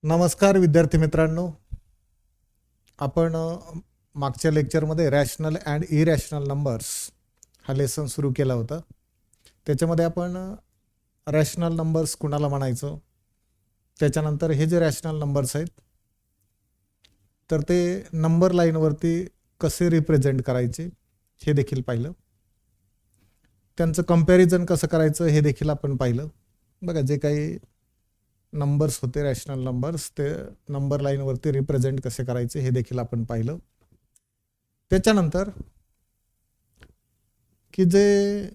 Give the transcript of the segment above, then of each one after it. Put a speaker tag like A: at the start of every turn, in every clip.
A: नमस्कार विद्यार्थी मित्रांनो. आपण मागच्या लेक्चरमध्ये रॅशनल अँड इरॅशनल नंबर्स हा लेसन सुरू केला होता. त्याच्यामध्ये आपण रॅशनल नंबर्स कुणाला म्हणायचं, त्याच्यानंतर हे जे रॅशनल नंबर्स आहेत तर ते नंबर लाईनवरती कसे रिप्रेझेंट करायचे हे देखील पाहिलं. त्यांचं कंपॅरिझन कसं करायचं हे देखील आपण पाहिलं. बघा, जे काही नंबर्स होते रॅशनल नंबर्स ते नंबर लाईनवरती रिप्रेझेंट कसे करायचे हे देखील आपण पाहिलं. त्याच्यानंतर की जे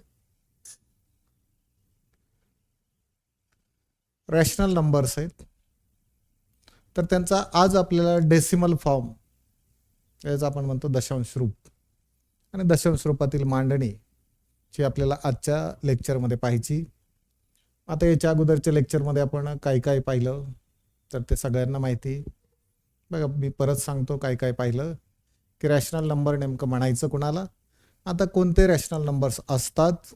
A: रॅशनल नंबर्स आहेत तर त्यांचा आज आपल्याला डेसिमल फॉर्म, याचा आपण म्हणतो दशांश रूप, आणि दशांश रूपातील मांडणी जी आपल्याला आजच्या लेक्चरमध्ये पाहायची. आता याच्या अगोदरच्या लेक्चरमध्ये आपण काय काय पाहिलं तर ते सगळ्यांना माहिती. बघा, मी परत सांगतो काय काय पाहिलं. की रॅशनल नंबर नेमकं म्हणायचं कुणाला, आता कोणते रॅशनल नंबर्स असतात,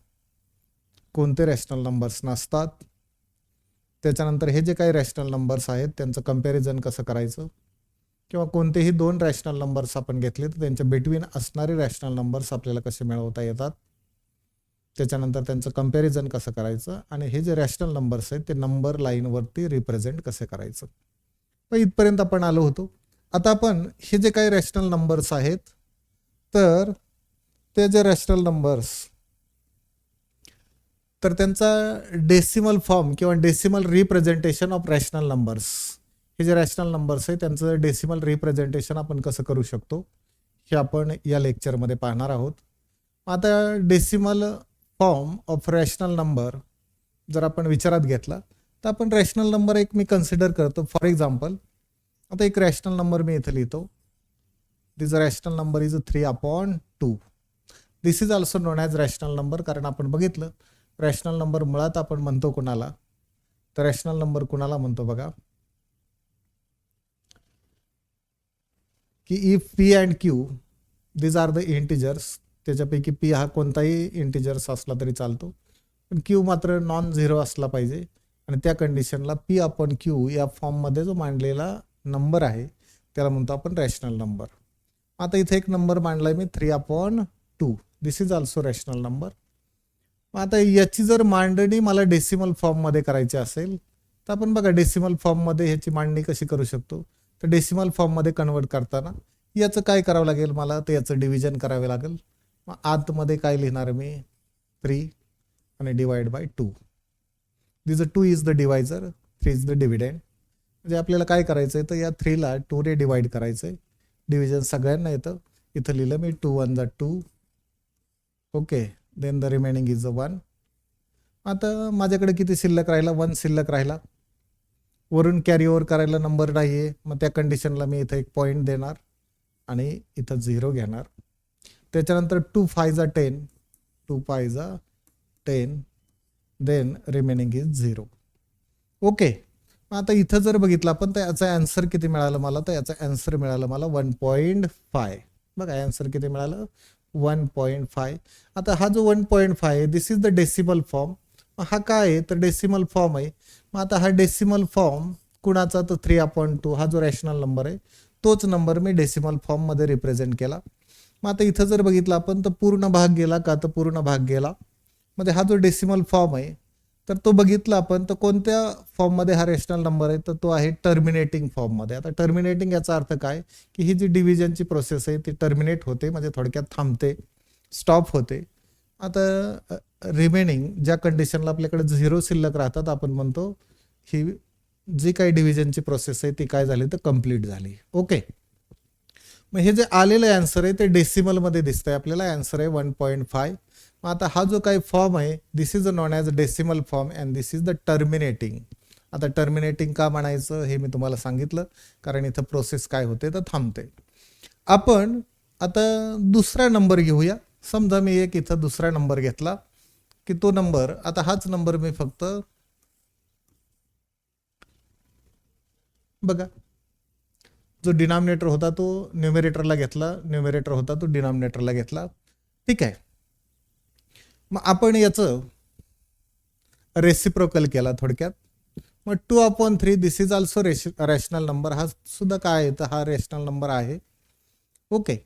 A: कोणते रॅशनल नंबर्स नसतात, त्याच्यानंतर हे जे काही रॅशनल नंबर्स आहेत त्यांचं कंपॅरिझन कसं करायचं, किंवा कोणतेही दोन रॅशनल नंबर्स आपण घेतले तर त्यांच्या बिटवीन असणारे रॅशनल नंबर्स आपल्याला कसे मिळवता येतात, त्याच्यानंतर त्यांचं कंपॅरिझन कसं करायचं, आणि हे जे रॅशनल नंबर्स आहेत ते नंबर लाईनवरती रिप्रेझेंट कसे करायचं. तर इथपर्यंत आपण आलो होतो. आता आपण हे जे काही रॅशनल नंबर्स आहेत तर ते जे रॅशनल नंबर्स तर त्यांचा डेसिमल फॉर्म किंवा decimal representation of rational numbers, हे जे रॅशनल नंबर्स आहे त्यांचं डेसिमल रिप्रेझेंटेशन आपण कसं करू शकतो हे आपण या लेक्चरमध्ये पाहणार आहोत. आता decimal form of rational number जर आपण विचारात घेतला तर आपण रॅशनल नंबर एक मी कन्सिडर करतो. फॉर एक्झाम्पल, आता एक रॅशनल नंबर मी इथं लिहितो. This rational number is 3/2. This is also known as rational number, कारण आपण बघितलं रॅशनल नंबर मुळात आपण म्हणतो कुणाला, तर रॅशनल नंबर कुणाला म्हणतो बघा, की if p and q these are the integers, त्याच्यापैकी पी हा कोणताही इंटिजर्स असला तरी चालतो, पण क्यू मात्र नॉन झिरो असला पाहिजे, आणि त्या कंडिशनला पी अपॉन क्यू या फॉर्ममध्ये जो मांडलेला नंबर आहे त्याला म्हणतो आपण रॅशनल नंबर. आता इथे एक नंबर मांडलाय मी 3/2. This is also rational number. आता याची जर मांडणी मला डेसिमल फॉर्ममध्ये करायची असेल तर आपण बघा डेसिमल फॉर्ममध्ये ह्याची मांडणी कशी करू शकतो. तर डेसिमल फॉर्ममध्ये कन्वर्ट करताना याचं काय करावं लागेल मला, तर याचं डिव्हिजन करावे लागेल. मग आतमध्ये काय लिहिणार मी, 3 आणि divide by 2. This 2 is the divisor, 3 is the dividend. म्हणजे आपल्याला काय करायचं आहे तर या 3ला 2 ने डिवाइड करायचं आहे. डिव्हिजन सगळ्यांना येतं. इथं लिहिलं मी 2 1 जा 2. Okay, then the remaining is 1. आता माझ्याकडे किती शिल्लक राहिला, 1 शिल्लक राहिला. वरून कॅरी ओव्हर करायला नंबर नाही आहे, मग त्या कंडिशनला मी इथं एक पॉईंट देणार आणि इथं 0 घेणार. त्याच्यानंतर 2 5 जा 10, 2 5 जा 10, देन रिमेनिंग इज 0. ओके, आता इथं जर बघितलं आपण तर याचा ॲन्सर किती मिळालं मला, तर याचा ॲन्सर मिळालं मला 1.5. बघा ॲन्सर किती मिळालं, 1.5. आता हा जो 1.5 आहे this is the decimal form. हा काय आहे तर डेसिमल फॉर्म आहे. मग आता हा डेसिमल फॉर्म कुणाचा, तर 3/2 हा जो रॅशनल नंबर आहे तोच नंबर मी डेसिमल फॉर्ममध्ये रिप्रेझेंट केला. मग आता इथं जर बघितलं आपण तर पूर्ण भाग गेला का, तर पूर्ण भाग गेला. म्हणजे हा जो डेसिमल फॉर्म आहे तर तो बघितला आपण तर कोणत्या फॉर्ममध्ये हा रॅशनल नंबर आहे, तर तो आहे टर्मिनेटिंग फॉर्ममध्ये. आता टर्मिनेटिंग याचा अर्थ काय, की ही जी डिव्हिजनची प्रोसेस आहे ती टर्मिनेट होते, म्हणजे थोडक्यात थांबते, स्टॉप होते. आता रिमेनिंग ज्या कंडिशनला आपल्याकडे 0 शिल्लक राहतात आपण म्हणतो ही जी काही डिव्हिजनची प्रोसेस आहे ती काय झाली तर कंप्लीट झाली. ओके, मग हे जे आलेलं ॲन्सर आहे ते डेसिमलमध्ये दिसतंय आपल्याला. ॲन्सर आहे 1.5. मग आता हा जो काही फॉर्म आहे this is known as decimal form and this is the terminating. आता टर्मिनेटिंग का म्हणायचं हे मी तुम्हाला सांगितलं, कारण इथं प्रोसेस काय होते तर थांबते. आपण आता दुसरा नंबर घेऊया. समजा मी एक इथं दुसरा नंबर घेतला, की तो नंबर, आता हाच नंबर मी फक्त बघा जो डिनॉमिनेटर होता तो न्यूमरेटरला घेतला, न्यूमरेटर होता तो डिनॉमिनेटरला घेतला. ठीक आहे, मग आपण याचं रेसिप्रोकल केला थोडक्यात. मग 2/3 दिस इज ऑल्सो रॅशनल नंबर, हा सुद्धा काय आहे तर हा रॅशनल नंबर आहे. ओके,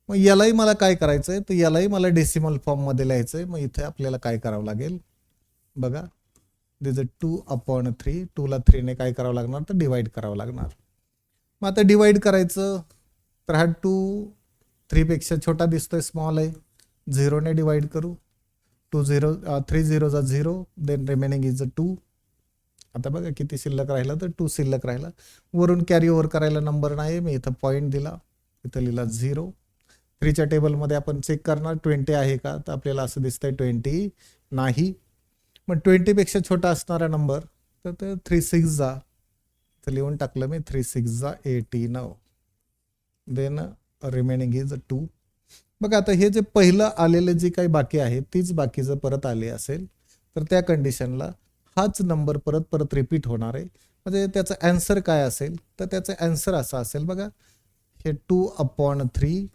A: मग यालाही मला काय करायचं आहे तर यालाही मला डेसिमल फॉर्ममध्ये लिहायचं आहे. मग इथे आपल्याला काय करावं लागेल बघा, दिस 2/3, 2ला 3ने काय करावं लागणार तर डिवाइड करावं लागणार. मग आता डिवाइड करायचं तर हा 2 3पेक्षा छोटा दिसतोय, स्मॉल आहे, 0ने डिवाइड करू. 3 0 0, देन रिमेनिंग इज 2. आता बघा किती शिल्लक राहिला तर 2 शिल्लक राहिला. वरून कॅरी ओव्हर करायला नंबर नाही, मी इथं पॉईंट दिला, इथं लिहिला 0. 3च्या टेबलमध्ये आपण चेक करणार 20 आहे का, तर आपल्याला असं दिसतंय 20 नाही. मग 20पेक्षा छोटा असणारा नंबर तर ते 3 6 जा, तर लिहून टाकलं मी 3 6 जा 89, देन रिमेनिंग इज 2. बघा आता हे जे पहिलं आलेले जे काही बाकी आहे तीच बाकी जर परत आले असेल तर त्या कंडिशनला हाच नंबर परत परत रिपीट होणार आहे. म्हणजे त्याचं ॲन्सर काय असेल तर त्याचं ॲन्सर असं असेल बघा, हे 2/3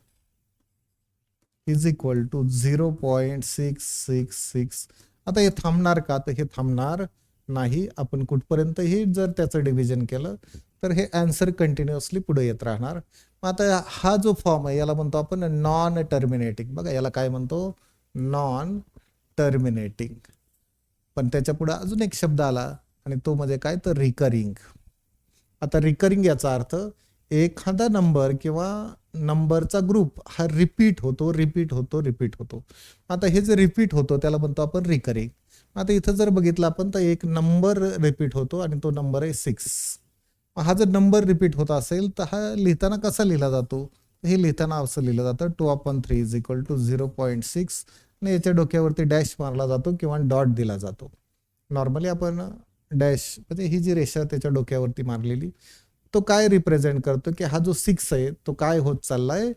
A: इज इक्वल टू 0.666. आता हे थांबणार का तर हे थांबणार नाही. आपण कुठपर्यंतही जर त्याचं डिव्हिजन केलं तर हे ॲन्सर कंटिन्युअसली पुढे येत राहणार. आता हा जो फॉर्म आहे याला म्हणतो आपण नॉन टर्मिनेटिंग. बघा याला काय म्हणतो, नॉन टर्मिनेटिंग. पण त्याच्या पुढे अजून एक शब्द आला आणि तो म्हणजे काय तर रिकरिंग. आता रिकरिंग याचा अर्थ एखादा नंबर किंवा नंबरचा ग्रुप हा रिपीट होतो रिपीट होतो रिपीट होतो. आता हे जे रिपीट होतो त्याला म्हणतो आपण रिकरिंग. आता इथं जर बघितलं आपण तर एक नंबर रिपीट होतो आणि तो नंबर आहे 6. हा जर नंबर रिपीट होत असेल तर हा लिहिताना कसा लिहिला जातो, हे लिहिताना असं लिहिलं जातं 2/3 इज इक्वल टू 0.6 आणि याच्या डोक्यावरती डॅश मारला जातो किंवा डॉट दिला जातो. नॉर्मली आपण डॅश म्हणजे ही जी रेषा त्याच्या डोक्यावरती मारलेली तो काय रिप्रेझेंट करतो की हा जो 6 आहे तो काय होत चाललाय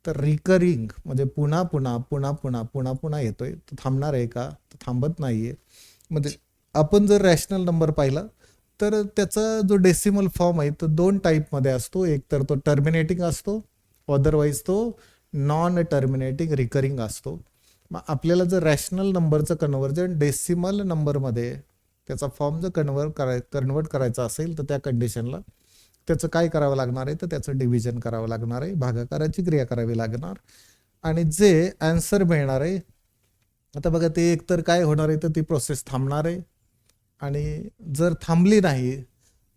A: तर रिकरिंग, म्हणजे पुन्हा पुन्हा पुन्हा पुन्हा पुन्हा पुन्हा येतोय. तो थांबणार आहे का, तो थांबत नाहीये. म्हणजे आपण जर रॅशनल नंबर पाहिला तर त्याचा जो डेसिमल फॉर्म आहे तो 2 टाईपमध्ये असतो. एक तर तो टर्मिनेटिंग असतो, अदरवाईज तो नॉन टर्मिनेटिंग रिकरिंग असतो. मग आपल्याला जर रॅशनल नंबरचं कन्व्हर्जन डेसिमल नंबरमध्ये त्याचा फॉर्म जर कन्वर्ट करायचा असेल तर त्या कंडिशनला त्याचं काय करावं लागणार आहे तर त्याचं डिव्हिजन करावं लागणार आहे, भागाकाराची क्रिया करावी लागणार आणि जे ॲन्सर मिळणार आहे. आता बघा ते एकतर काय होणार आहे तर ती प्रोसेस थांबणार आहे आणि जर थांबली नाही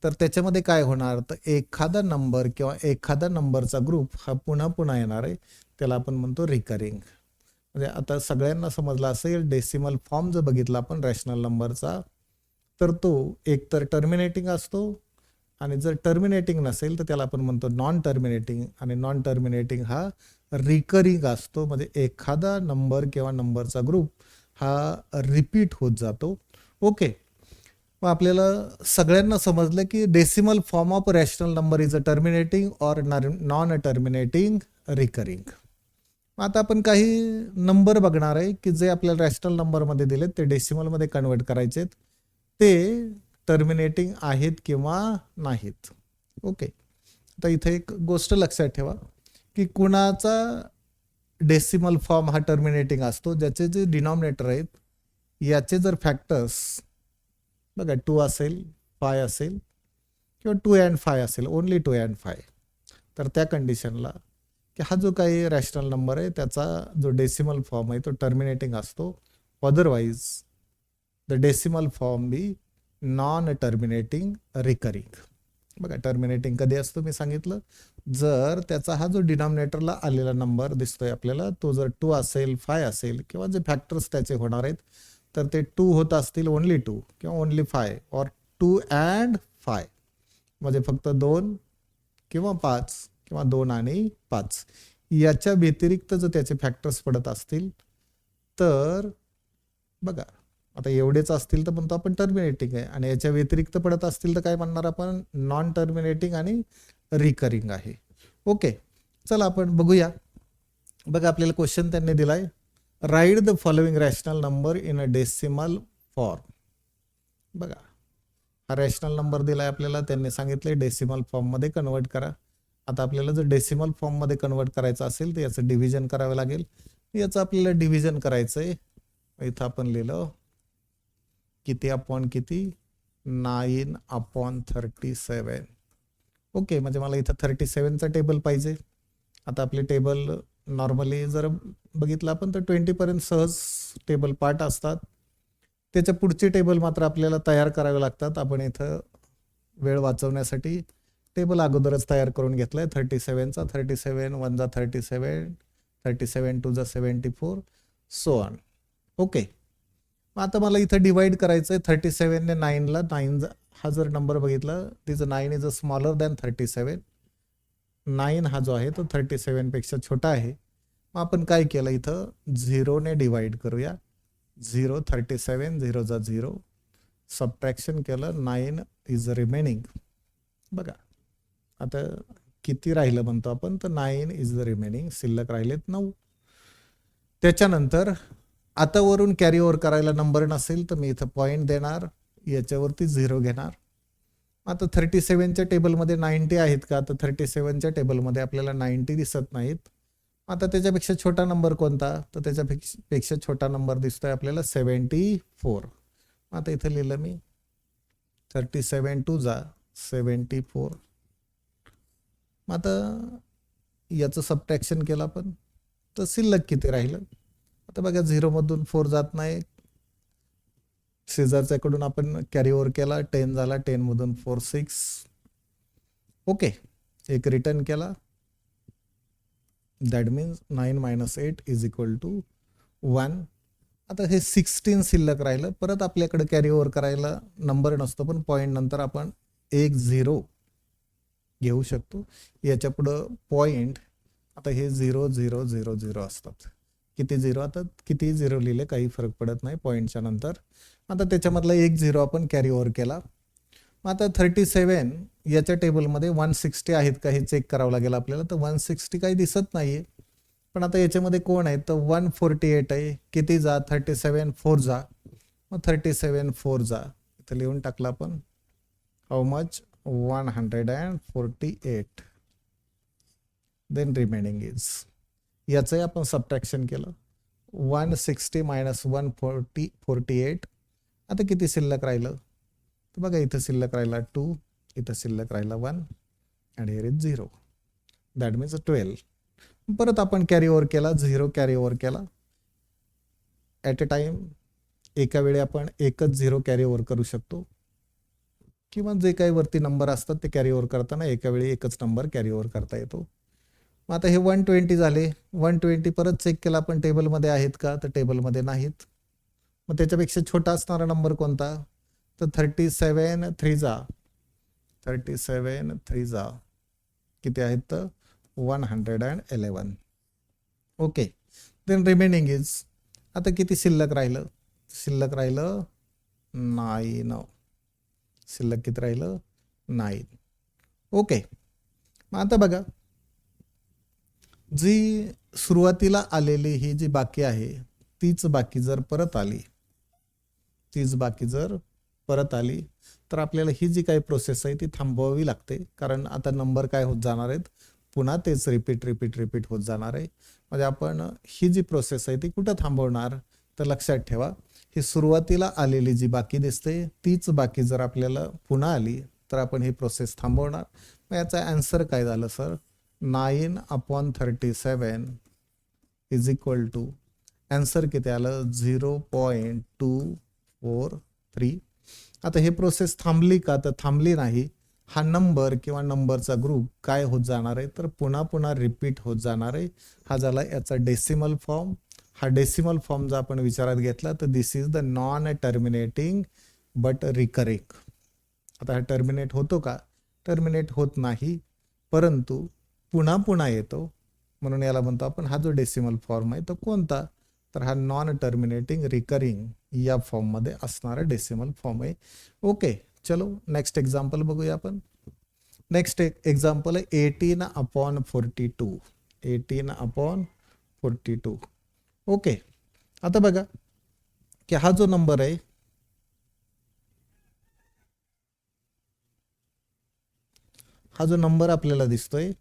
A: तर त्याच्यामध्ये काय होणार तर एखादा नंबर किंवा एखादा नंबरचा ग्रुप हा पुन्हा पुन्हा येणार आहे, त्याला आपण म्हणतो रिकरिंग. म्हणजे आता सगळ्यांना समजलं असेल डेसिमल फॉर्म जर बघितला आपण रॅशनल नंबरचा तर तो एकतर टर्मिनेटिंग असतो आणि जर टर्मिनेटिंग नसेल तर त्याला आपण म्हणतो नॉन टर्मिनेटिंग आणि नॉन टर्मिनेटिंग हा रिकरिंग असतो. म्हणजे एखादा नंबर किंवा नंबरचा ग्रुप हा रिपीट होत जातो. ओके, मग आपल्याला सगळ्यांना समजलं की decimal form of rational number is a terminating or non terminating recurring. आता आपण काही नंबर बघणार आहे की जे आपल्याला रॅशनल नंबरमध्ये दिलेत ते डेसिमलमध्ये कन्वर्ट करायचे, ते टर्मिनेटिंग आहेत किंवा नाहीत. ओके, आता इथे एक गोष्ट लक्षात ठेवा की कुणाचा डेसिमल फॉर्म हा टर्मिनेटिंग असतो, ज्याचे जे डिनॉमिनेटर आहेत याचे जर फॅक्टर्स बघा 2 असेल, 5 असेल किंवा 2 and 5 असेल, ओनली 2 and 5, तर त्या कंडिशनला की हा जो काही रॅशनल नंबर आहे त्याचा जो डेसिमल फॉर्म आहे तो टर्मिनेटिंग असतो. Otherwise the decimal form be non terminating recurring. बघा टर्मिनेटिंग कधी असतो मी सांगितलं, जर त्याचा हा जो डिनॉमिनेटरला आलेला नंबर दिसतोय आपल्याला तो जर 2 असेल, 5 असेल किंवा जे फॅक्टर्स त्याचे होणार आहेत तर ते 2 होत असतील ओनली 2 किंवा ओनली 5 और 2 and 5, म्हणजे फक्त 2 किंवा 5 किंवा 2 आणि 5 याच्या व्यतिरिक्त जर त्याचे फॅक्टर्स पडत असतील तर बघा आता एवढेच असतील तर म्हणतो आपण टर्मिनेटिंग आहे आणि याच्या व्यतिरिक्त पडत असतील तर काय म्हणणार आपण नॉन टर्मिनेटिंग आणि रिकरिंग आहे. ओके, चला आपण बघूया. बघा आपल्याला क्वेश्चन त्यांनी दिलाय, write the following rational number in a decimal form. बघा हा रॅशनल नंबर दिलाय आपल्याला, त्यांनी सांगितले डेसिमल फॉर्ममध्ये कन्वर्ट करा. आता आपल्याला जर डेसिमल फॉर्ममध्ये कन्वर्ट करायचं असेल तर याचं डिव्हिजन करावं लागेल. याचं आपल्याला डिव्हिजन करायचं आहे. इथं आपण लिहिलं किती अपॉन किती 9/37. ओके, म्हणजे मला इथं 37चा टेबल पाहिजे. आता आपले टेबल नॉर्मली जर बघितलं आपण तर 20पर्यंत सहज टेबल पार्ट असतात. त्याच्या पुढचे टेबल मात्र आपल्याला तयार करावे लागतात. आपण इथं वेळ वाचवण्यासाठी टेबल अगोदरच तयार करून घेतलाय. 37चा 37 1 जा 37 37 2 जा 74 सो ऑन. ओके, आता मला इथं डिवाइड करायचं आहे 37ने 9ला. 9 हा जर नंबर बघितला तिचं 9 इज अ स्मॉलर दॅन 37. 9 हा जो आहे तो 37पेक्षा छोटा आहे. मग आपण काय केलं इथं 0ने डिवाइड करूया. 0 37 0 जा 0 सबट्रॅक्शन केलं 9 इज रिमेनिंग. बघा आता किती राहिलं म्हणतो आपण तर 9 इज द रिमेनिंग. शिल्लक राहिलेत 9. त्याच्यानंतर आता वरून कॅरी ओव्हर करायला नंबर नसेल तर मी इथं पॉईंट देणार, याच्यावरती 0 घेणार. आता 37च्या टेबलमध्ये 90 आहेत का तर 37च्या टेबलमध्ये आपल्याला 90 दिसत नाहीत. आता त्याच्यापेक्षा छोटा नंबर कोणता तर त्याच्यापेक्षा छोटा नंबर दिसतोय आपल्याला 74. आता इथं लिहिलं मी 37 2 जा 74. आता याचं सबट्रॅक्शन केलं आपण तर शिल्लक किती राहिलं. आता बघा 0मधून 4 जात नाही. शेजारच्याकडून आपण कॅरी ओव्हर केला 10 झाला. 10मधून 4 6. ओके, एक रिटर्न केला. That means 9 - 8 is equal to 1. आता हे 16 शिल्लक राहिलं. परत आपल्याकडे कॅरी ओव्हर करायला नंबर नसतो पण पॉईंट नंतर आपण एक 0 घेऊ शकतो. याच्या पुढं पॉईंट आता हे 0 0 0 0 असतात. किती 0 आता किती 0 लिहिले काही फरक पडत नाही पॉईंटच्या नंतर. आता त्याच्यामधला एक 0 आपण कॅरी ओव्हर केला. मग आता 37 याच्या टेबलमध्ये 160 आहेत का हे चेक करावं लागेल आपल्याला. तर 160 काही दिसत नाहीये. पण आता याच्यामध्ये कोण आहे तर 148 आहे. किती जा 37 4 जा. मग 37 4 जा इथं लिहून टाकला आपण. How much 148. Then remaining is याचंही आपण सबट्रॅक्शन केलं. 160 - 148. आता किती शिल्लक राहिलं तर बघा इथं शिल्लक राहिला 2, इथं शिल्लक राहिला 1 आणि here is 0. That means 12. परत आपण कॅरी ओव्हर केला 0 कॅरी ओव्हर केला. ॲट अ टाइम एका वेळी आपण एकच 0 कॅरी ओव्हर करू शकतो किंवा जे काही वरती नंबर असतात ते कॅरी ओव्हर करताना एका वेळी एकच नंबर कॅरी ओव्हर करता येतो. मग आता हे 120 झाले. 120 परत चेक केला आपण टेबलमध्ये आहेत का तर टेबलमध्ये नाहीत. मग त्याच्यापेक्षा छोटा असणारा नंबर कोणता तर 37 3 जा 37 3 जा किती आहेत तर 111. ओके, देन रिमेनिंग इज आता किती शिल्लक राहिलं. शिल्लक राहिलं 9. शिल्लक किती राहिलं 9. ओके, मग आता बघा जी सुरुवातीला आलेली ही जी बाकी आहे तीच बाकी जर परत आली तर आपल्याला ही जी काही प्रोसेस आहे ती थांबवावी लागते. कारण आता नंबर काय होत जाणार आहेत पुन्हा तेच रिपीट होत जाणार आहे. म्हणजे आपण ही जी प्रोसेस आहे ती कुठं थांबवणार तर लक्षात ठेवा ही सुरुवातीला आलेली जी बाकी दिसते तीच बाकी जर आपल्याला पुन्हा आली तर आपण ही प्रोसेस थांबवणार. मग याचा आन्सर काय झालं sir 9/37 is equal to answer किती आलं 0.243. आता हे प्रोसेस थांबली का तर थांबली नाही. हा नंबर किंवा नंबरचा ग्रुप काय होत जाणार आहे तर पुन्हा रिपीट होत जाणार आहे. हा झाला याचा डेसिमल फॉर्म. हा डेसिमल फॉर्म जर आपण विचारात घेतला तर this is the non terminating but recurring. आता हा टर्मिनेट होतो का टर्मिनेट होत नाही परंतु पुन्हा येतो. म्हणून याला म्हणतो आपण हा जो डेसिमल फॉर्म आहे तो कोणता तर हा नॉन टर्मिनेटिंग रिकरिंग या फॉर्ममध्ये असणारा डेसिमल फॉर्म आहे. ओके, चलो नेक्स्ट एक्झाम्पल बघूया आपण. नेक्स्ट एक्झाम्पल आहे 18/42. 18/42. ओके, आता बघा की हा जो नंबर आहे हा जो नंबर आपल्याला दिसतोय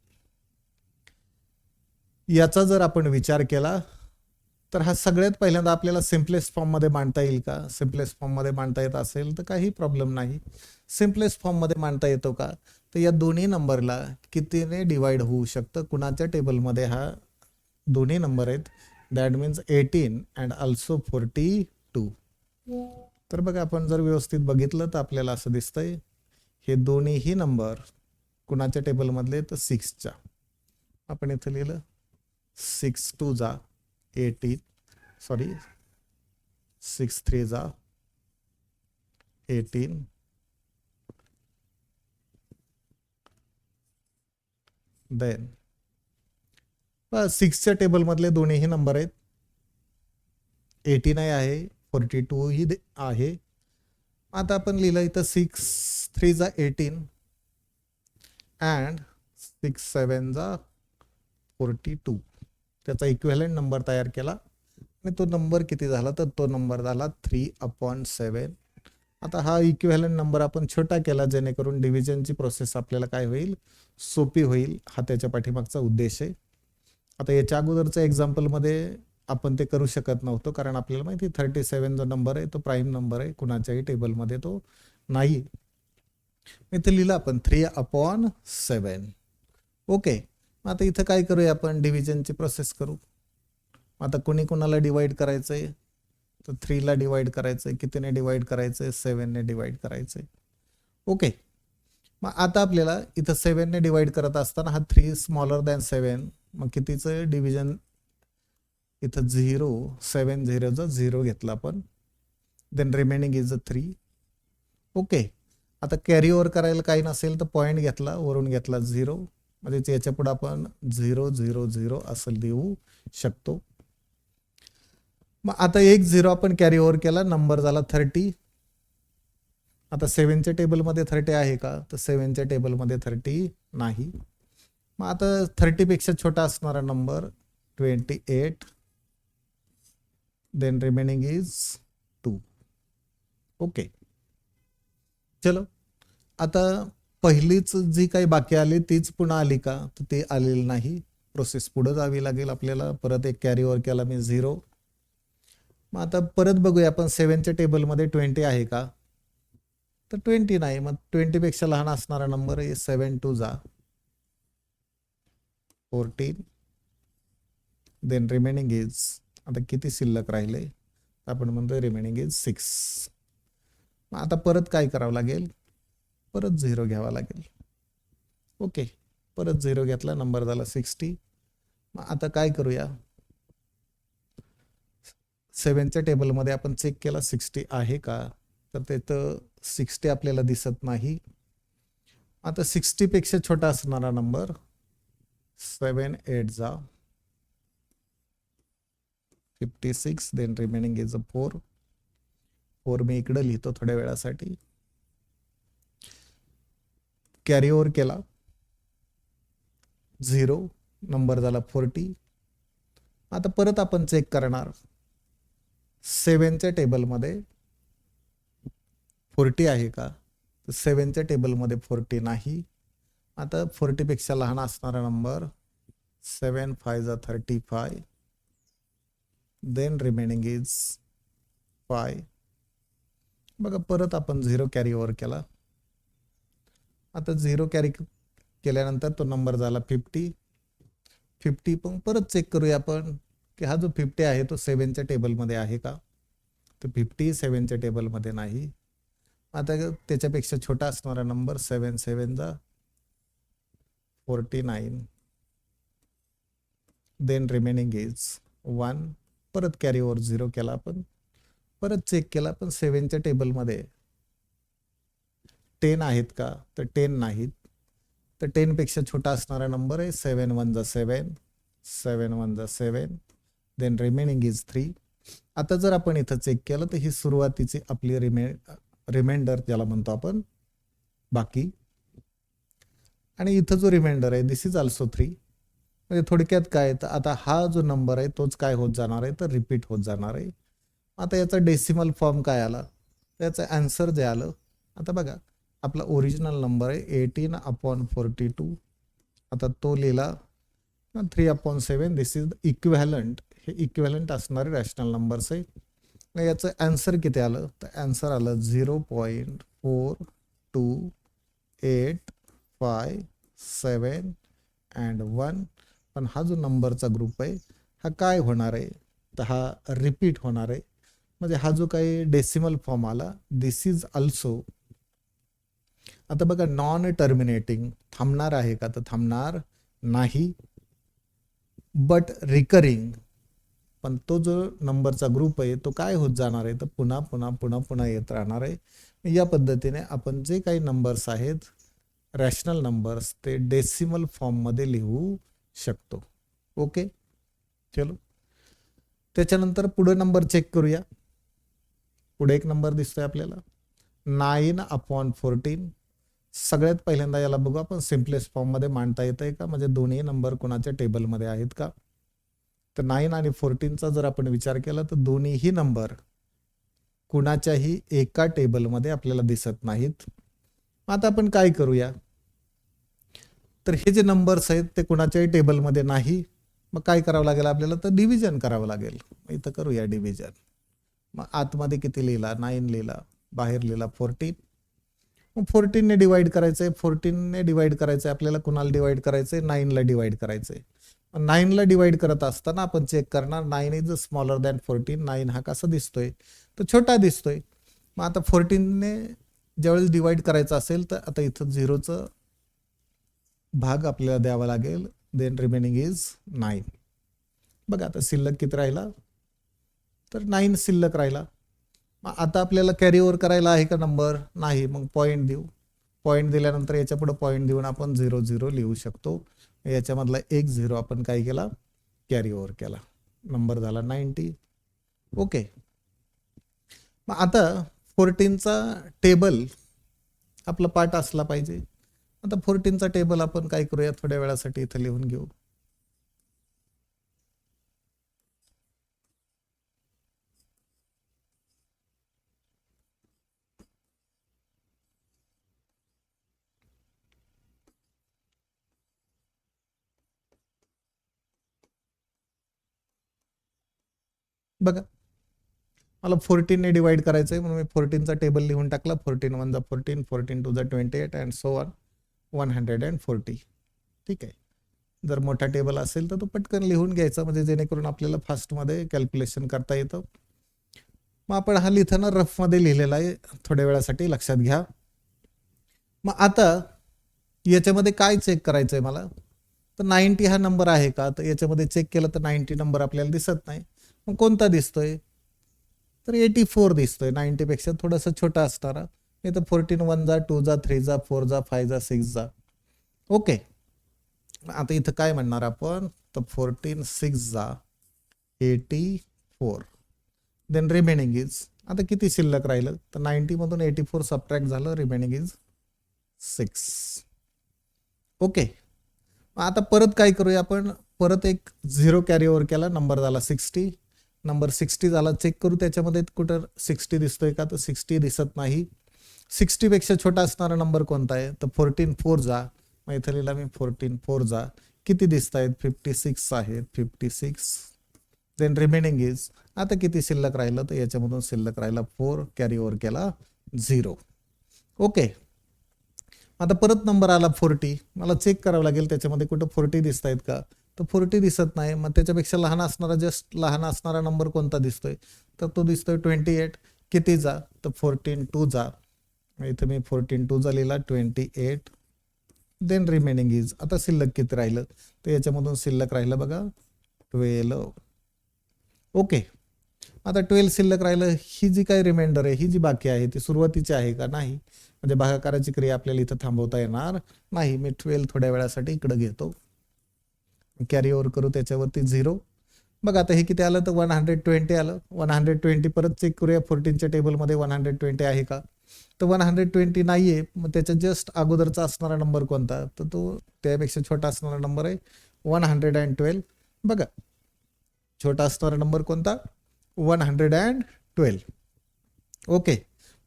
A: याचा जर आपण विचार केला तर हा सगळ्यात पहिल्यांदा आपल्याला सिम्पलेस्ट फॉर्ममध्ये मांडता येईल का? सिम्पलेस्ट फॉर्ममध्ये मांडता येत असेल तर काही प्रॉब्लेम नाही. सिम्पलेस्ट फॉर्ममध्ये मांडता येतो का? तर या दोन्ही नंबरला कितीने डिवाइड होऊ शकतं? कुणाच्या टेबलमध्ये हा दोन्ही नंबर आहेत, दॅट मीन्स 18 अँड ऑल्सो 42. तर बघा, आपण जर व्यवस्थित बघितलं तर आपल्याला असं दिसतंय हे दोन्हीही नंबर कुणाच्या टेबलमधले, तर 6च्या. आपण इथं लिहिलं 6 2 जा 18, सॉरी 6 3 जा 18, देन 6च्या टेबलमधले दोन्हीही नंबर आहेत, 18 आहे 42 ही आहे. आता आपण लिहिलं इथं 6 3 जा 18 अँड 6 7 जा 42. त्याचा इक्विव्हॅलेंट नंबर तयार केला आणि तो नंबर किती झाला? तर तो नंबर झाला 3/7. आता हा इक्विव्हॅलेंट नंबर आपण छोटा केला जेणेकरून डिव्हिजनची प्रोसेस आपल्याला काय होईल? सोपी होईल. हा त्याच्या पाठीमागचा उद्देश आहे. आता याच्या अगोदरच्या एक्झाम्पलमध्ये आपण ते करू शकत नव्हतो, कारण आपल्याला माहिती 37 जो नंबर आहे तो प्राईम नंबर आहे, कुणाच्याही टेबलमध्ये तो नाही. इथे लिहिलं आपण 3/7. ओके, आता इथं काय करूया? आपण डिव्हिजनची प्रोसेस करू. आता कोणी कोणाला डिवाइड करायचंय? तर 3ला डिवाइड करायचंय. कितीने डिवाइड करायचंय? 7ने डिवाइड करायचंय. ओके, मग आता आपल्याला इथं 7ने डिवाइड करत असताना हा 3 स्मॉलर दॅन 7, मग कितीचं डिव्हिजन? इथं 0 7 0 0 घेतला आपण, देन रिमेनिंग इज 3. ओके, आता कॅरी ओव्हर करायला काही नसेल तर पॉईंट घेतला, वरून घेतला 0, म्हणजे याच्या पुढे आपण 0 0 0 असं लिहू शकतो. मग आता एक 0 आपण कॅरी ओव्हर केला, नंबर झाला 30. आता 7च्या टेबलमध्ये 30 आहे का? तर 7च्या टेबलमध्ये 30 नाही. मग आता 30 पेक्षा छोटा असणारा number 28, then remaining is 2. Okay, चलो. आता पहिलीच जी काही बाकी आली तीच पुन्हा आली का? तर ते आलेली नाही. प्रोसेस पुढे जावी लागेल आपल्याला. परत एक कॅरी ओव्हर केला मी 0. मग आता परत बघूया आपण 7च्या टेबलमध्ये 20 आहे का? तर 20 नाही. मग 20 पेक्षा लहान असणारा नंबर आहे 7 2 जा 14, देन रिमेनिंग इज, आता किती शिल्लक राहिले? आपण म्हणतो रिमेनिंग इज 6. मग आता परत काय करावं लागेल? परत 0 घ्यावा लागेल. ओके, परत 0 घेतला, नंबर झाला 60. मग आता काय करूया? 7च्या टेबलमध्ये आपण चेक केला 60 आहे का? तर तिथं 60 आपल्याला दिसत नाही. आता 60 पेक्षा छोटा असणारा नंबर 7 8 जा 56, देन रिमेनिंग इज 4. 4 मी इकडे लिहितो थोड्या वेळासाठी. कॅरी ओव्हर केला 0, नंबर झाला 40. आता परत आपण चेक करणार 7च्या टेबलमध्ये 40 आहे का? तर 7च्या टेबलमध्ये 40 नाही. आता 40 पेक्षा लहान असणारा नंबर 7 5 जा 35, देन रिमेनिंग इज 5. बघा, परत आपण 0 कॅरी ओव्हर केला. आता 0 कॅरी केल्यानंतर तो नंबर झाला 50. 50 पण परत चेक करूया आपण की हा जो 50 आहे तो 7च्या टेबलमध्ये आहे का? तर 50 7च्या टेबलमध्ये नाही. आता त्याच्यापेक्षा छोटा असणारा नंबर 7 7 जा 49, देन रिमेनिंग इज 1. परत कॅरी ओव्हर 0 केला आपण. परत चेक केला पण 7च्या टेबलमध्ये 10 आहेत का? तर 10 नाहीत. तर 10 पेक्षा छोटा असणारा नंबर आहे 7 1 जा 7, 7 1 जा 7, देन रिमेनिंग इज 3. आता जर आपण इथं चेक केलं तर ही सुरुवातीची आपली रिमाइंडर ज्याला म्हणतो आपण बाकी, आणि इथं जो रिमाइंडर आहे दिस इज ऑल्सो 3. म्हणजे थोडक्यात काय, तर आता हा जो नंबर आहे तोच काय होत जाणार आहे? तर रिपीट होत जाणार आहे. आता याचा डेसिमल फॉर्म काय आला? त्याचं आन्सर जे आलं, आता बघा आपला ओरिजिनल नंबर आहे 18/42. आता तो लिहिला 3/7, दिस इज इक्विव्हॅलंट. हे इक्विव्हॅलंट असणारे रॅशनल नंबर्स आहे. मग याचं ॲन्सर किती आलं, तर ॲन्सर आलं 0.4285 अँड 1. पण हा जो नंबरचा ग्रुप आहे हा काय होणार आहे, तर हा रिपीट होणार आहे. म्हणजे हा जो काही डेसिमल फॉर्म आला, दिस इज ऑल्सो, आता बघा नॉन टर्मिनेटिंग थांबणार आहे का, तर थांबणार नाही. बट रिकरिंग, पण तो जो नंबरचा ग्रुप आहे तो काय होत जाणार आहे, तर पुन्हा पुन्हा पुन्हा पुन्हा येत राहणार आहे. या पद्धतीने आपण जे काही नंबर्स आहेत रॅशनल नंबर्स ते डेसिमल फॉर्ममध्ये लिहू शकतो. ओके, चलो त्याच्यानंतर पुढे नंबर चेक करूया. पुढे एक नंबर दिसतोय आपल्याला 9/14. सगळ्यात पहिल्यांदा याला बघू आपण सिम्पलेस्ट फॉर्ममध्ये मांडता येत आहे का, म्हणजे दोन्ही नंबर कोणाच्या टेबलमध्ये आहेत का. तर 9 आणि 14चा जर आपण विचार केला तर दोन्हीही नंबर कुणाच्याही एका टेबलमध्ये आपल्याला दिसत नाहीत. आता आपण काय करूया, तर हे जे नंबर्स आहेत ते कुणाच्याही टेबलमध्ये नाही, मग काय करावं लागेल आपल्याला, तर डिव्हिजन करावं लागेल. इथं करूया डिव्हिजन. मग आतमध्ये किती लिहिला, 9 लिहिला, बाहेर लिहिला 14. मग 14ने डिवाइड करायचंय, 14ने डिवाइड करायचंय आपल्याला, कुणाला डिवाइड करायचंय, 9ला डिवाइड करायचंय. 9ला डिवाइड करत असताना आपण चेक करणार 9 इज स्मॉलर दॅन 14. 9 हा कसा दिसतोय, तर छोटा दिसतोय. मग आता 14ने ज्यावेळेस डिवाइड करायचं असेल तर आता इथं 0चं भाग आपल्याला द्यावा लागेल. Then remaining is 9. बघा आता शिल्लक किती राहिला, तर 9 शिल्लक राहिला. मग आता आपल्याला कॅरी ओव्हर करायला आहे का नंबर, नाही. मग पॉईंट देऊ, पॉईंट दिल्यानंतर याच्या पुढे पॉईंट देऊन आपण 0 0 लिहू शकतो. याच्यामधला एक 0 आपण काय केला, कॅरी ओव्हर केला, नंबर झाला 90. ओके, मग आता 14चा टेबल आपला पार्ट असला पाहिजे. आता 14चा टेबल आपण काय करूया, थोड्या वेळासाठी इथं लिहून घेऊ. बघा मला 14ने डिवाइड करायचं आहे म्हणून मी 14चा टेबल लिहून टाकला. 14 1 जा 14, 14 2 जा 28 अँड सो ऑन 140. ठीक आहे, जर मोठा टेबल असेल तर तो पटकन लिहून घ्यायचा, म्हणजे जेणेकरून आपल्याला फास्टमध्ये कॅल्क्युलेशन करता येतं. मग आपण हा लिहिताना रफमध्ये लिहिलेला आहे, थोड्या वेळासाठी लक्षात घ्या. मग आता याच्यामध्ये काय चेक करायचं आहे मला, तर 90 हा नंबर आहे का, तर याच्यामध्ये चेक केलं तर 90 नंबर आपल्याला दिसत नाही. मग कोणता दिसतोय, तर 84 दिसतोय. 90 पेक्षा थोडासा छोटा असणारा. नाही तर 14 1 जा 2 जा 3 जा 4 जा 5 जा 6 जा. ओके, आता इथं काय म्हणणार आपण, तर 14 6 जा 84. देन रिमेनिंग इज, आता किती शिल्लक राहिलं, तर 90 मधून 84 सबट्रॅक्ट झालं, रिमेनिंग इज 6. ओके, आता परत काय करूया आपण, परत एक 0 कॅरी ओव्हर केला, नंबर झाला 60. नंबर 60 झाला, चेक करू त्याच्यामध्ये कुठं 60 दिसतोय का, तर 60 दिसत नाही. 60 पेक्षा छोटा असणारा नंबर कोणता आहे, तर 14 4 जा. मग इथं लिहिला मी 14 4 जा, किती दिसत आहेत, 56 आहेत, 56. देन रिमेनिंग इज, आता किती शिल्लक राहिलं, तर याच्यामधून शिल्लक राहिला 4, कॅरी ओव्हर केला 0. ओके, आता परत नंबर आला 40. मला चेक करावं लागेल त्याच्यामध्ये कुठं 40 दिसत आहेत का, तर 40 दिसत नाही. मग त्याच्यापेक्षा लहान असणारा, जस्ट लहान असणारा नंबर कोणता दिसतोय, तर तो दिसतोय 28. किती जा, तर 14 2 जा. इथं मी 14 2 जा लिहिला, 28. देन रिमेनिंग इज, आता शिल्लक किती राहिलं, तर याच्यामधून शिल्लक राहिलं बघा 12. ओके, आता 12 शिल्लक राहिलं. ही जी काही रिमाइंडर आहे, ही जी बाकी आहे ती सुरुवातीची आहे का, नाही. म्हणजे भागाकाराची क्रिया आपल्याला इथं थांबवता येणार नाही. मी 12 थोड्या वेळासाठी इकडे घेतो, कॅरी ओव्हर करू त्याच्यावरती 0. बघा आता हे किती आलं, तर 120 आलं. 120 परत चेक करूया 14च्या टेबलमध्ये 120 आहे का, तर 120 नाहीये. मग त्याच्या जस्ट अगोदरचा असणारा नंबर कोणता, तर तो त्यापेक्षा छोटा असणारा नंबर आहे 112. बघा छोटा असणारा नंबर कोणता, 112. ओके,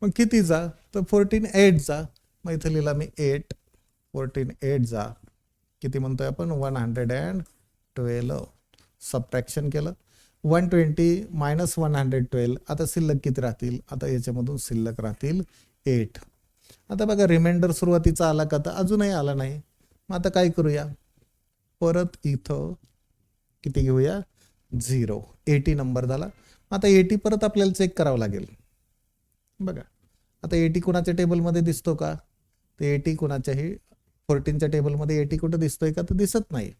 A: मग किती जा, तर 14 8 जा. मग इथं लिहिला मी 8. 14 8 जा, किती म्हणतोय आपण 112. सबट्रॅक्शन केलं. 120 मायनस 112, आता शिल्लक किती राहतील? आता याच्यामधून शिल्लक राहतील 8. आता बघा रिमाइंडर सुरुवातीचा आला का? तर अजूनही आला नाही. मग आता काय करूया? परत इथं किती घेऊया? 0. 80 नंबर झाला. आता 80 परत आपल्याला चेक करावं लागेल. बघा आता 80 कोणाच्या टेबलमध्ये दिसतो का? तर 80 कोणाच्याही 14च्या टेबलमध्ये 80 कुठं दिसतोय का? तर दिसत नाही.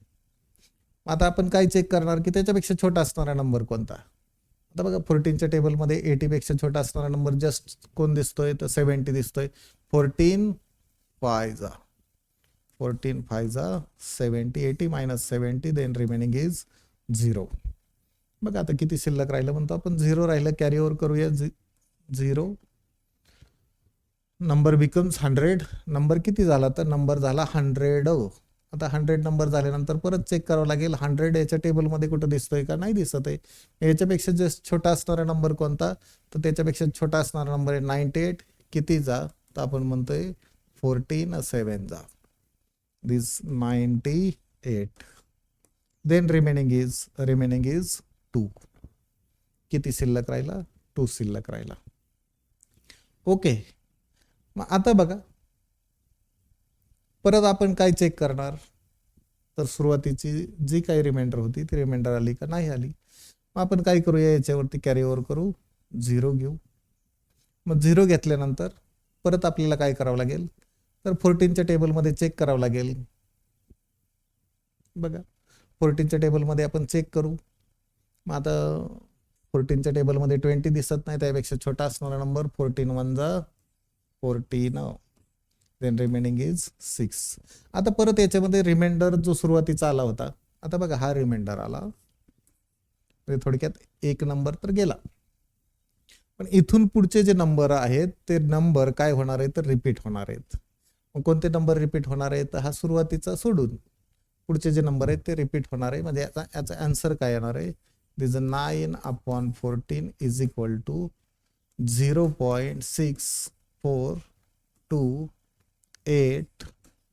A: आता आपण काय चेक करणार की त्याच्यापेक्षा छोटा असणारा नंबर कोणता? आता बघा 14च्या टेबलमध्ये 80 पेक्षा छोटा असणारा नंबर जस्ट कोण दिसतोय? तर 70 दिसतोय. 14 5 जा 14 5 जा 70. 80 मायनस 70 देन रिमेनिंग इज 0. बघा आता किती शिल्लक राहिलं? म्हणतो आपण 0 राहिलं. कॅरी ओव्हर करूया. 0 नंबर बिकम्स 100. नंबर किती झाला? तर नंबर झाला 100. आता 100 नंबर झाल्यानंतर परत चेक करावं लागेल. 100 याच्या टेबलमध्ये कुठं दिसतोय का? नाही दिसत आहे. याच्यापेक्षा जस्ट छोटा असणारा नंबर कोणता? तर त्याच्यापेक्षा छोटा असणारा नंबर आहे 98. किती जा? तर आपण म्हणतोय 14 7 जा. दिस 98. Then remaining is 2. किती शिल्लक राहिला? 2 शिल्लक राहिला. ओके. मग आता बघा परत आपण काय चेक करणार? तर सुरुवातीची जी काही रिमाइंडर होती ती रिमाइंडर आली का? नाही आली. मग आपण काय करूया? याच्यावरती कॅरी ओव्हर करू. 0 घेऊ. मग 0 घेतल्यानंतर परत आपल्याला काय करावं लागेल? तर 14च्या टेबलमध्ये चेक करावं लागेल. बघा 14च्या टेबलमध्ये आपण चेक करू. मग आता 14च्या टेबलमध्ये 20 दिसत नाही. त्यापेक्षा छोटा असणारा नंबर 14 1 जा 14. Then remaining is 6. आता परत याच्यामध्ये रिमाइंडर जो सुरुवातीचा आला होता. आता बघा हा रिमाइंडर आला. थोडक्यात एक नंबर तर गेला. पण इथून पुढचे जे नंबर आहेत ते नंबर काय होणार आहेत? तर रिपीट होणार आहेत. मग कोणते नंबर रिपीट होणार आहेत? हा सुरुवातीचा सोडून पुढचे जे नंबर आहेत ते रिपीट होणार आहे. म्हणजे याचा आन्सर काय येणार आहे? दिस 9/14 is equal to 0.642 8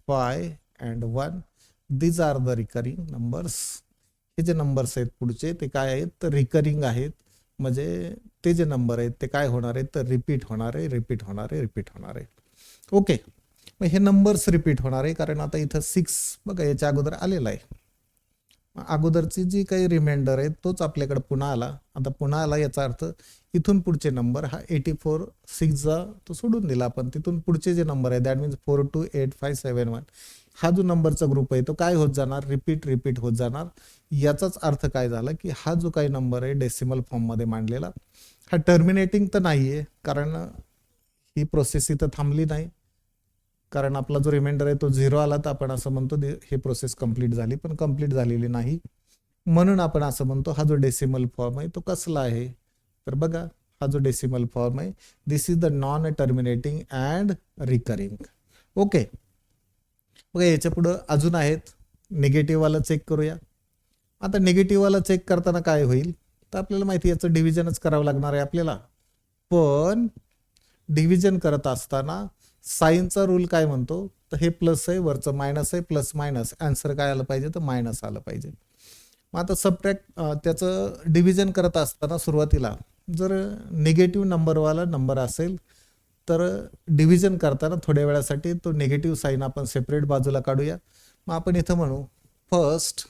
A: 5 and 1. these are the recurring numbers. हे जे नंबर्स आहेत पुढचे ते काय आहेत? तर रिकरिंग आहेत. म्हणजे ते जे नंबर आहेत ते काय होणार आहेत? तर रिपीट होणार आहे. ओके. मग हे नंबर्स रिपीट होणार आहे कारण आता इथं 6 बघा याच्या अगोदर आलेला आहे. अगोदरची जी काही रिमाइंडर आहे तोच आपल्याकडे पुन्हा आला. आता पुन्हा आला याचा अर्थ इथून पुढचे नंबर हा 84 6 जा तो सोडून दिला आपण. तिथून पुढचे जे नंबर आहे दॅट मीन्स 42 8 5 7 1 हा जो नंबरचा ग्रुप आहे तो काय होत जाणार? रिपीट होत जाणार. याचाच अर्थ काय झाला की हा जो काही नंबर आहे डेसिमल फॉर्ममध्ये मांडलेला हा टर्मिनेटिंग तर नाही आहे कारण ही प्रोसेस इथं थांबली नाही. कारण आपला जो रिमाइंडर आहे तो 0 आला तर आपण असं म्हणतो हे प्रोसेस कंप्लीट झाली. पण कंप्लीट झालेली नाही. म्हणून आपण असं म्हणतो हा जो डेसिमल फॉर्म आहे तो कसला आहे? तर बघा हा जो डेसिमल फॉर्म आहे this is the non terminating and recurring. Okay. बघा याच्या पुढं अजून आहेत. निगेटिव्हवाला चेक करूया. आता निगेटिव्हवाला चेक करताना काय होईल? तर आपल्याला माहिती याचं डिव्हिजनच करावं लागणार आहे आपल्याला. पण डिव्हिजन करत असताना साईनचा रूल काय म्हणतो? तर हे प्लस आहे वरचं मायनस आहे. प्लस मायनस आन्सर काय आलं पाहिजे? तर मायनस आलं पाहिजे. मग आता सबट्रॅक्ट त्याचं डिव्हिजन करत असताना सुरुवातीला जर निगेटिव्ह नंबरवाला नंबर असेल तर डिव्हिजन करताना थोड्या वेळासाठी तो निगेटिव्ह साईन आपण सेपरेट बाजूला काढूया. मग आपण इथं म्हणू first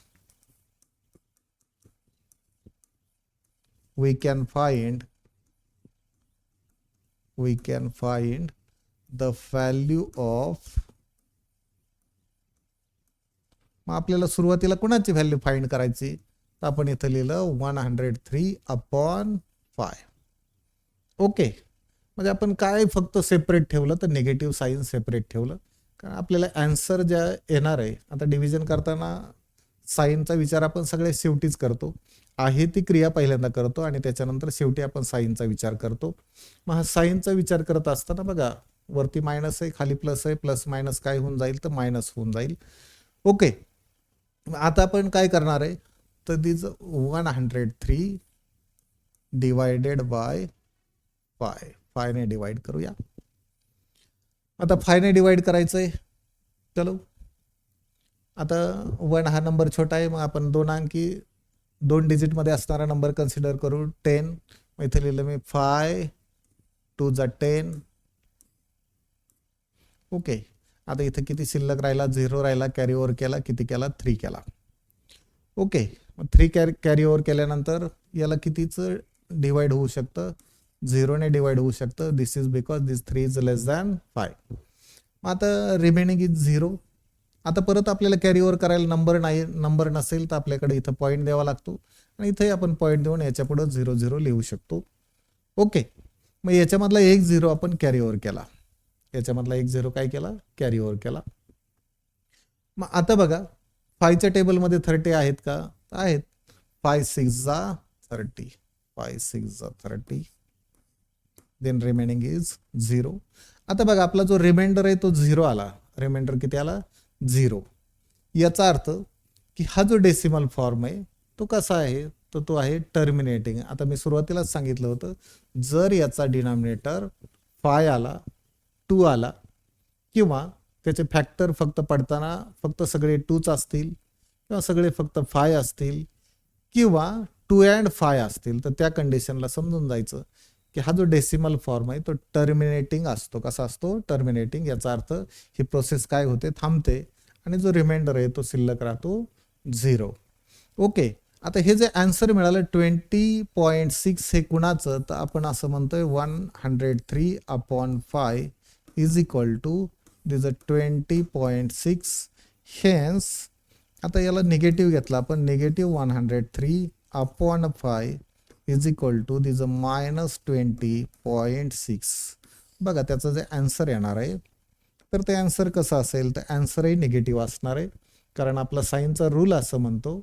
A: we can find the value of. मग आपल्याला सुरुवातीला कोणाची व्हॅल्यू फाइंड करायची? तर आपण इथं लिहिलं 103/5. ओके. म्हणजे आपण काय फक्त सेपरेट ठेवलं तर निगेटिव्ह साईन सेपरेट ठेवलं कारण आपल्याला आन्सर ज्या येणार आहे. आता डिव्हिजन करताना साईनचा विचार आपण सगळे शेवटीच करतो. आहे ती क्रिया पहिल्यांदा करतो आणि त्याच्यानंतर शेवटी आपण साईनचा विचार करतो. मग हा साईनचा विचार करत असताना बघा वरती मायनस आहे खाली प्लस आहे. प्लस मायनस काय होऊन जाईल? तर मायनस होऊन जाईल. ओके. आता आपण काय करणार आहे? तर दिस 103 डिवायडेड बाय 5 ने डिवाइड करूया. आता 5 ने डिवाइड करायचंय. चलो आता 1 हा नंबर छोटा आहे मग आपण 2 अंकी 2 डिजिटमध्ये असणारा नंबर कन्सिडर करू 10. मग इथे लिहिलं मी 5 2 जा 10. ओके. आता इथे किती शिल्लक राहिला? 0 राहिला. कॅरी ओव्हर केला. किती केला? 3 केला. ओके. मग 3 कॅरी ओव्हर केल्यानंतर याला कितीचं डिवाइड होऊ शकतं? 0ने डिवाइड होऊ शकतं. This is because this 3 is less than 5. मग आता रिमेनिंग इज 0. आता परत आपल्याला कॅरी ओव्हर करायला नंबर नसेल तर आपल्याकडे इथं पॉईंट द्यावा लागतो आणि इथे आपण पॉईंट देऊन याच्या पुढे 0 0 लिहू शकतो. ओके. मग याच्यामधला एक 0 आपण कॅरी ओव्हर केला. याच्यामधला एक 0 काय केला? कॅरी ओव्हर केला. मग आता बघा 5च्या टेबलमध्ये 30 आहेत का? आहेत. 5 6 जा 30. 5 6 जा 30. Then remaining is 0. आता बघा आपला जो रिमाइंडर आहे तो 0 आला. रिमाइंडर किती आला? 0. याचा अर्थ की हा जो डेसिमल फॉर्म आहे तो कसा आहे? तर तो आहे टर्मिनेटिंग. आता मी सुरुवातीलाच सांगितलं होतं जर याचा डिनॉमिनेटर 5 आला 2 आला किंवा त्याचे फॅक्टर फक्त पडताना फक्त सगळे 2च असतील किंवा सगळे फक्त 5 असतील किंवा 2 and 5 असतील तर त्या कंडिशनला समजून जायचं की हा जो डेसिमल फॉर्म आहे तो टर्मिनेटिंग असतो. कसा असतो? टर्मिनेटिंग. याचा अर्थ ही प्रोसेस काय होते? थांबते आणि जो रिमाइंडर आहे तो शिल्लक राहतो 0. ओके. आता हे जे आन्सर मिळालं 20.6 हे कुणाचं? तर आपण असं म्हणतोय 103/5 is equal to this 20.6. Hence आता याला निगेटिव्ह घेतला आपण. Negative 103/5 is equal to this -20.6. बघा त्याचं जे आन्सर येणार आहे तर ते आन्सर कसं असेल? तर आन्सरही निगेटिव्ह असणार आहे कारण आपला साईनचा रूल असं म्हणतो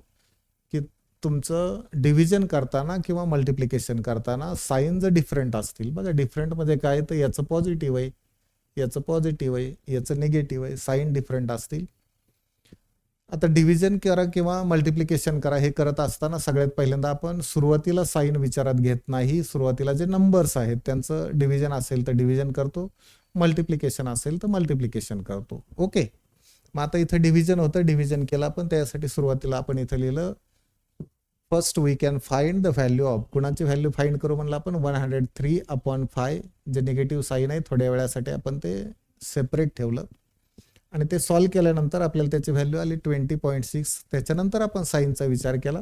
A: की तुमचं डिव्हिजन करताना किंवा मल्टिप्लिकेशन करताना साईन जर डिफरंट असतील. बघा डिफरंटमध्ये काय? तर याचं पॉझिटिव्ह आहे, याचं पॉझिटिव्ह आहे, याचं निगेटिव्ह आहे. साईन डिफरंट असतील. आता डिव्हिजन करा किंवा मल्टिप्लिकेशन करा हे करत असताना सगळ्यात पहिल्यांदा आपण सुरुवातीला साईन विचारात घेत नाही. सुरुवातीला जे नंबर्स आहेत त्यांचं डिव्हिजन असेल तर डिव्हिजन करतो, मल्टिप्लिकेशन असेल तर मल्टिप्लिकेशन करतो. ओके. मग आता इथं डिव्हिजन होतं, डिव्हिजन केला पण त्यासाठी सुरुवातीला आपण इथं लिहिलं first we can find the value of. कुणाची व्हॅल्यू फाइंड करू म्हणलं आपण? 103/5. जे निगेटिव्ह साईन आहे थोड्या वेळासाठी आपण ते सेपरेट ठेवलं आणि ते सॉल्व्ह केल्यानंतर आपल्याला त्याची व्हॅल्यू आली 20.6. त्याच्यानंतर आपण साईनचा विचार केला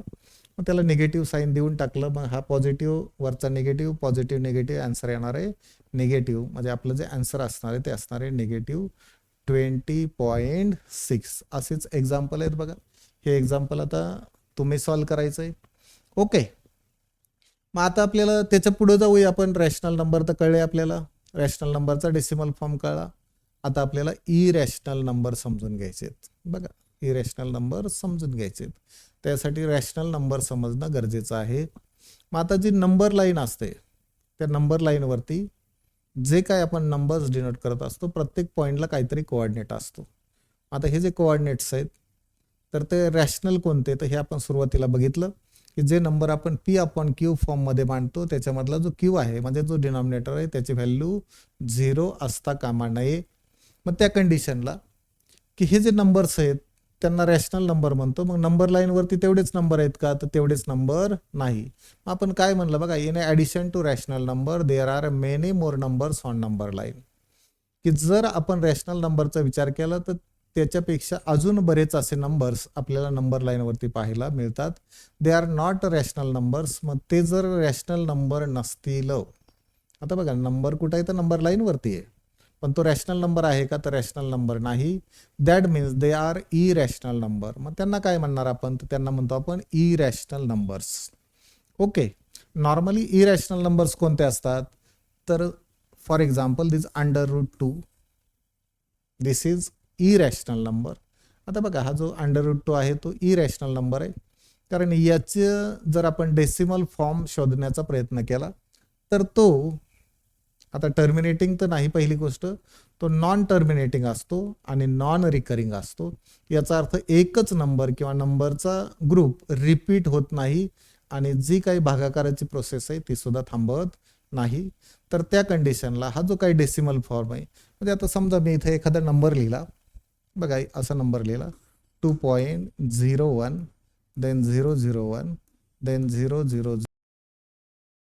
A: मग त्याला निगेटिव्ह साईन देऊन टाकलं. मग हा पॉझिटिव्ह वरचा निगेटिव्ह, पॉझिटिव्ह निगेटिव्ह, आन्सर येणार आहे निगेटिव्ह. म्हणजे आपलं जे आन्सर असणार आहे ते असणार आहे निगेटिव्ह 20.6. असेच एक्झाम्पल आहेत बघा. हे एक्झाम्पल आता तुम्ही सॉल्व्ह करायचं आहे. ओके. मग आता आपल्याला त्याच्या पुढे जाऊया आपण. रॅशनल नंबर तर कळले आपल्याला. रॅशनल नंबरचा डेसिमल फॉर्म कळला. आता आपल्याला इरॅशनल नंबर समजून घ्यायचे आहेत. बघा इरॅशनल नंबर समजून घ्यायचे आहेत. त्यासाठी रॅशनल नंबर समजणं गरजेचं आहे. मग आता जी नंबर लाईन असते त्या नंबर लाईनवरती जे काय आपण नंबर्स डिनोट करत असतो प्रत्येक पॉईंटला काहीतरी कोऑर्डिनेट असतो. आता हे जे कोऑर्डिनेट्स आहेत तर ते रॅशनल कोणते? तर हे आपण सुरुवातीला बघितलं की जे नंबर आपण P/Q फॉर्ममध्ये मांडतो त्याच्यामधला जो Q आहे म्हणजे जो डिनॉमिनेटर आहे त्याची व्हॅल्यू 0 असता कामा नये. मग त्या कंडिशनला की हे जे नंबर्स आहेत त्यांना रॅशनल नंबर म्हणतो. मग नंबर लाईनवरती तेवढेच नंबर आहेत का? तर तेवढेच नंबर नाही. आपण काय म्हणलं बघा, in addition to rational number there are many more numbers on number line. की जर आपण रॅशनल नंबरचा विचार केला तर त्याच्यापेक्षा अजून बरेच असे नंबर्स आपल्याला नंबर लाईनवरती पाहायला मिळतात. They are not rational numbers. मग ते जर रॅशनल नंबर नसतील, आता बघा नंबर कुठं आहे तर नंबर लाईनवरती आहे पण तो रॅशनल नंबर आहे का? तर रॅशनल नंबर नाही. That means they are irrational number. मग त्यांना काय म्हणणार आपण? तर त्यांना म्हणतो आपण irrational numbers. Okay. Normally irrational numbers कोणते असतात? तर for example this √2. This is irrational number. आता बघा हा जो √2 आहे तो इरॅशनल नंबर आहे कारण याचं जर आपण डेसिमल फॉर्म शोधण्याचा प्रयत्न केला तर तो आता टर्मिनेटिंग तर नाही पहिली गोष्ट, तो नॉन टर्मिनेटिंग असतो आणि नॉन रिकरिंग असतो. याचा अर्थ एकच नंबर किंवा नंबरचा ग्रुप रिपीट होत नाही आणि जी काही भागाकाराची प्रोसेस आहे ती सुद्धा थांबवत नाही. तर त्या कंडिशनला हा जो काही डेसिमल फॉर्म आहे म्हणजे आता समजा मी इथे एखादा नंबर लिहिला, बघा असा नंबर लिहिला 2.01 देन 001 देन 0 0